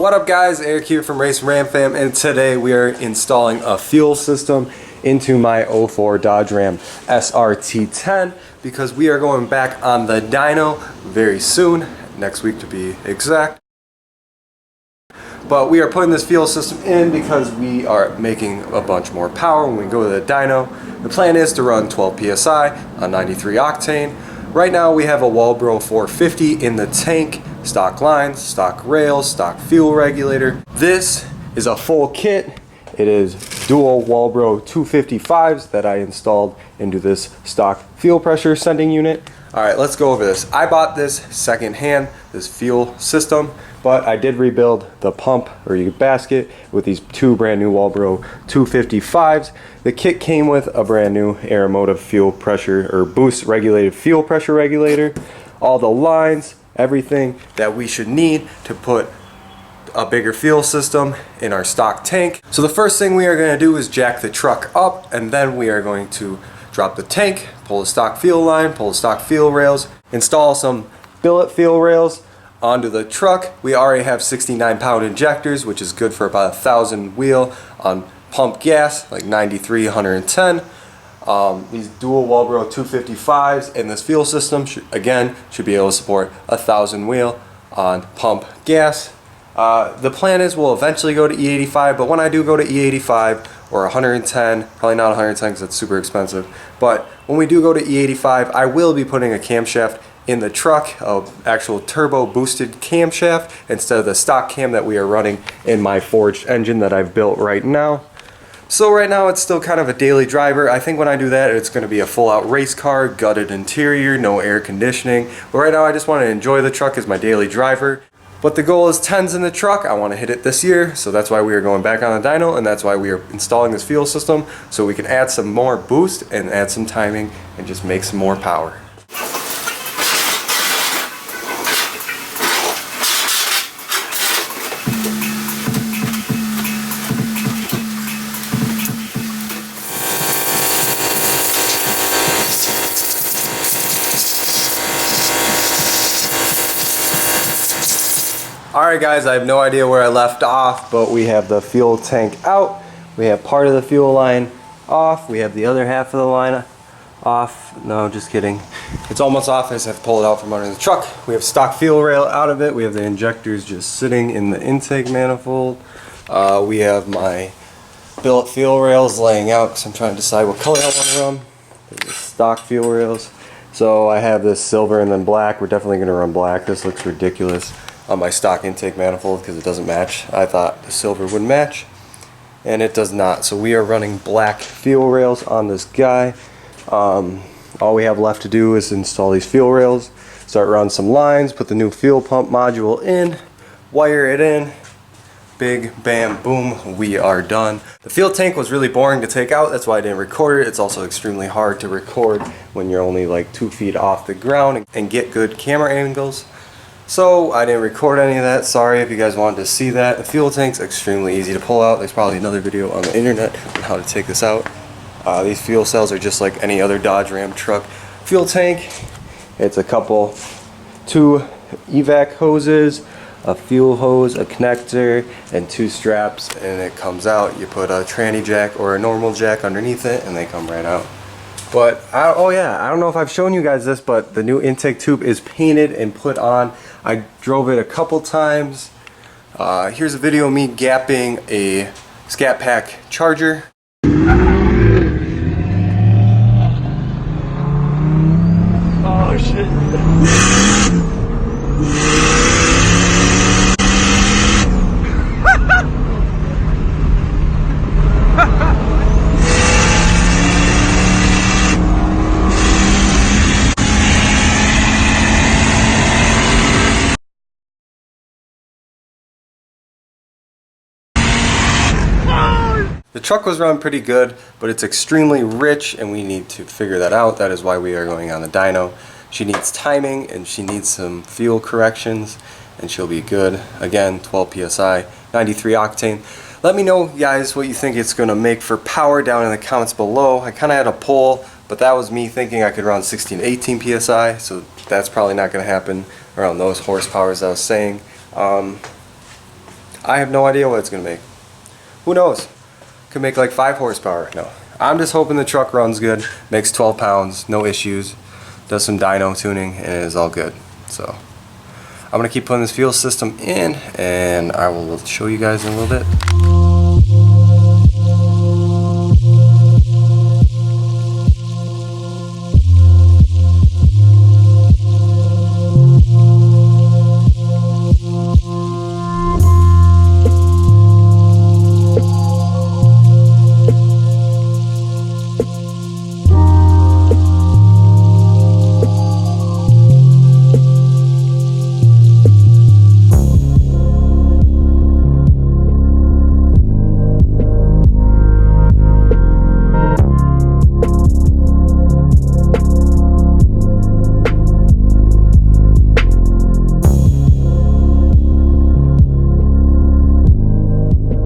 What up guys, Eric here from Race Ram Fam, and today we are installing a fuel system into my 04 Dodge Ram SRT10 because we are going back on the dyno very soon, next week to be exact. But we are putting this fuel system in because we are making a bunch more power when we go to the dyno. The plan is to run 12 psi on 93 octane. Right now we have a Walbro 450 in the tank, stock lines, stock rails, stock fuel regulator. This is a full kit. It is dual Walbro 255s that I installed into this stock fuel pressure sending unit. Alright, let's go over this. I bought this secondhand, this fuel system, but I did rebuild the pump or basket with these two brand new Walbro 255s. The kit came with a brand new Aeromotive fuel pressure or boost regulated fuel pressure regulator, all the lines, everything that we should need to put a bigger fuel system in our stock tank. So the first thing we are going to do is jack the truck up, and then we are going to drop the tank, pull the stock fuel line, pull the stock fuel rails, install some billet fuel rails onto the truck. We already have 69-pound injectors, which is good for about 1,000 wheel on pump gas, like 93, 110. These dual Walbro 255s and this fuel system should be able to support 1,000 wheel on pump gas. The plan is we'll eventually go to E85, but when I do go to E85 or 110, probably not 110 because it's super expensive, but when we do go to E85, I will be putting a camshaft in the truck, an actual turbo boosted camshaft instead of the stock cam that we are running in my forged engine that I've built right now. So right now it's still kind of a daily driver. I think when I do that it's going to be a full out race car, gutted interior, no air conditioning. But right now I just want to enjoy the truck as my daily driver. But the goal is 10s in the truck. I want to hit it this year, so that's why we are going back on the dyno, and that's why we are installing this fuel system, so we can add some more boost and add some timing and just make some more power. Alright guys, I have no idea where I left off, but we have the fuel tank out, we have part of the fuel line off, we have the other half of the line off. No, just kidding. It's almost off. I just have to pull it out from under the truck. We have stock fuel rail out of it. We have the injectors just sitting in the intake manifold. We have my billet fuel rails laying out because I'm trying to decide what color I want to run. There's the stock fuel rails. So I have this silver and then black. We're definitely going to run black. This looks ridiculous on my stock intake manifold because it doesn't match. I thought the silver would match, and it does not. So we are running black fuel rails on this guy. All we have left to do is install these fuel rails, start running some lines, put the new fuel pump module in, wire it in, big bam boom, we are done. The fuel tank was really boring to take out, that's why I didn't record it. It's also extremely hard to record when you're only like 2 feet off the ground and get good camera angles. So I didn't record any of that. Sorry if you guys wanted to see that. The fuel tank's extremely easy to pull out. There's probably another video on the internet on how to take this out. These fuel cells are just like any other Dodge Ram truck fuel tank. It's a couple, 2 evac hoses, a fuel hose, a connector, and 2 straps, and it comes out. You put a tranny jack or a normal jack underneath it and they come right out. But, oh yeah, I don't know if I've shown you guys this, but the new intake tube is painted and put on. I drove it a couple times. Here's a video of me gapping a Scat Pack charger. Oh shit. The truck was running pretty good, but it's extremely rich and we need to figure that out. That is why we are going on the dyno. She needs timing and she needs some fuel corrections and she'll be good. Again, 12 psi, 93 octane. Let me know guys what you think it's going to make for power down in the comments below. I kind of had a poll, but that was me thinking I could run 16 to 18 psi, so that's probably not going to happen around those horsepowers I was saying. I have no idea what it's gonna make. Who knows? Could make like 5 horsepower. No. I'm just hoping the truck runs good, makes 12 pounds, no issues, does some dyno tuning, and it is all good. So I'm gonna keep putting this fuel system in, and I will show you guys in a little bit.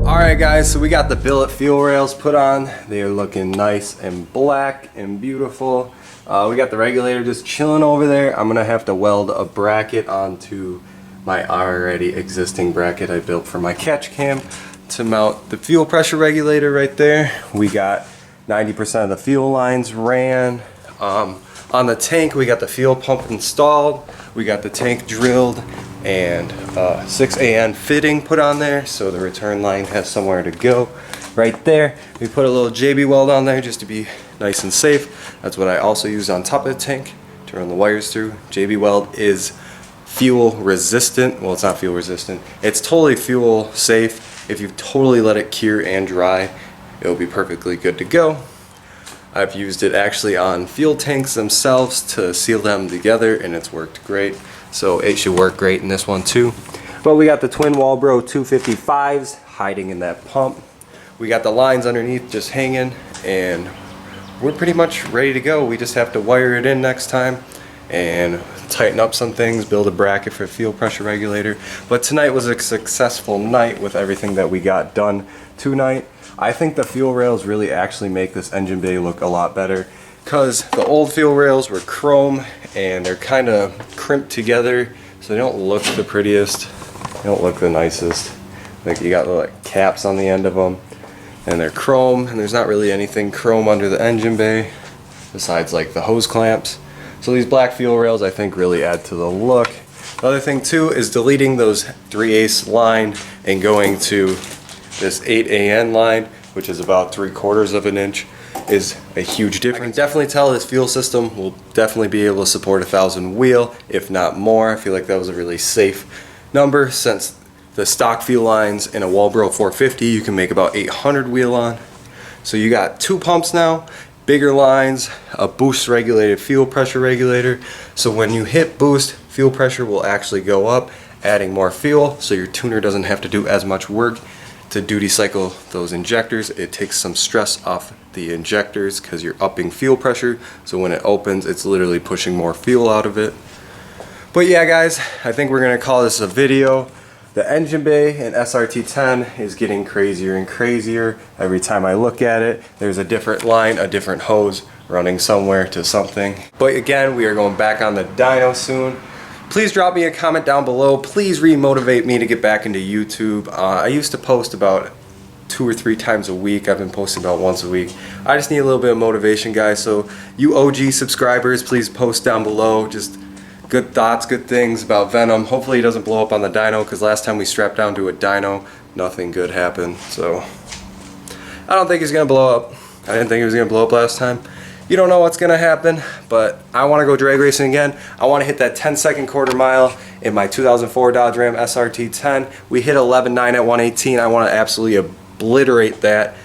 Alright guys, so we got the billet fuel rails put on. They are looking nice and black and beautiful. We got the regulator just chilling over there. I'm gonna have to weld a bracket onto my already existing bracket I built for my catch cam to mount the fuel pressure regulator right there. We got 90% of the fuel lines ran. On the tank we got the fuel pump installed. We got the tank drilled and 6AN fitting put on there, so the return line has somewhere to go. Right there, we put a little JB weld on there just to be nice and safe. That's what I also use on top of the tank to run the wires through. JB weld is fuel resistant. Well, it's not fuel resistant. It's totally fuel safe. If you totally let it cure and dry, it'll be perfectly good to go. I've used it actually on fuel tanks themselves to seal them together, and it's worked great. So it should work great in this one too. But we got the twin Walbro 255s hiding in that pump. We got the lines underneath just hanging, and we're pretty much ready to go. We just have to wire it in next time and tighten up some things, build a bracket for fuel pressure regulator. But tonight was a successful night with everything that we got done tonight. I think the fuel rails really actually make this engine bay look a lot better, because the old fuel rails were chrome and they're kind of crimped together, so they don't look the prettiest, they don't look the nicest. Like, you got the like caps on the end of them, and they're chrome, and there's not really anything chrome under the engine bay besides like the hose clamps. So these black fuel rails I think really add to the look. The other thing too is deleting those 3/8 line and going to this 8AN line, which is about 3/4 of an inch, is a huge difference. I can definitely tell this fuel system will definitely be able to support 1,000 wheel, if not more. I feel like that was a really safe number, since the stock fuel lines in a Walbro 450 you can make about 800 wheel on. So you got 2 pumps now, bigger lines, a boost regulated fuel pressure regulator. So when you hit boost, fuel pressure will actually go up, adding more fuel, so your tuner doesn't have to do as much work to duty cycle those injectors. It takes some stress off the injectors because you're upping fuel pressure, so when it opens it's literally pushing more fuel out of it. But yeah guys, I think we're gonna call this a video. The engine bay in SRT10 is getting crazier and crazier. Every time I look at it, there's a different line, a different hose running somewhere to something. But again, we are going back on the dyno soon. Please drop me a comment down below. Please re-motivate me to get back into YouTube. I used to post about 2 or 3 times a week. I've been posting about once a week. I just need a little bit of motivation, guys. So you OG subscribers, please post down below just good thoughts, good things about Venom. Hopefully he doesn't blow up on the dyno, because last time we strapped down to a dyno, nothing good happened. So I don't think he's gonna blow up. I didn't think he was gonna blow up last time. You don't know what's gonna happen, but I want to go drag racing again. I want to hit that 10-second quarter mile in my 2004 Dodge Ram SRT10. We hit 11.9 at 118. I want to absolutely obliterate that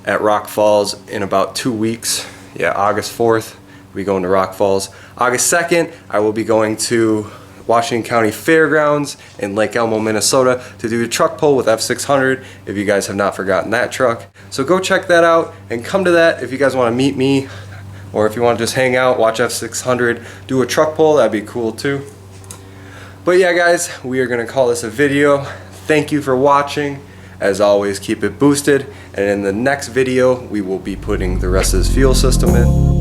at Rock Falls in about 2 weeks. Yeah, August 4th, we going to Rock Falls. August 2nd, I will be going to Washington County Fairgrounds in Lake Elmo, Minnesota to do a truck pull with F600, if you guys have not forgotten that truck. So go check that out and come to that if you guys want to meet me, or if you want to just hang out, watch F600, do a truck pull, that'd be cool too. But yeah guys, we are going to call this a video. Thank you for watching. As always, keep it boosted, and in the next video we will be putting the rest of this fuel system in.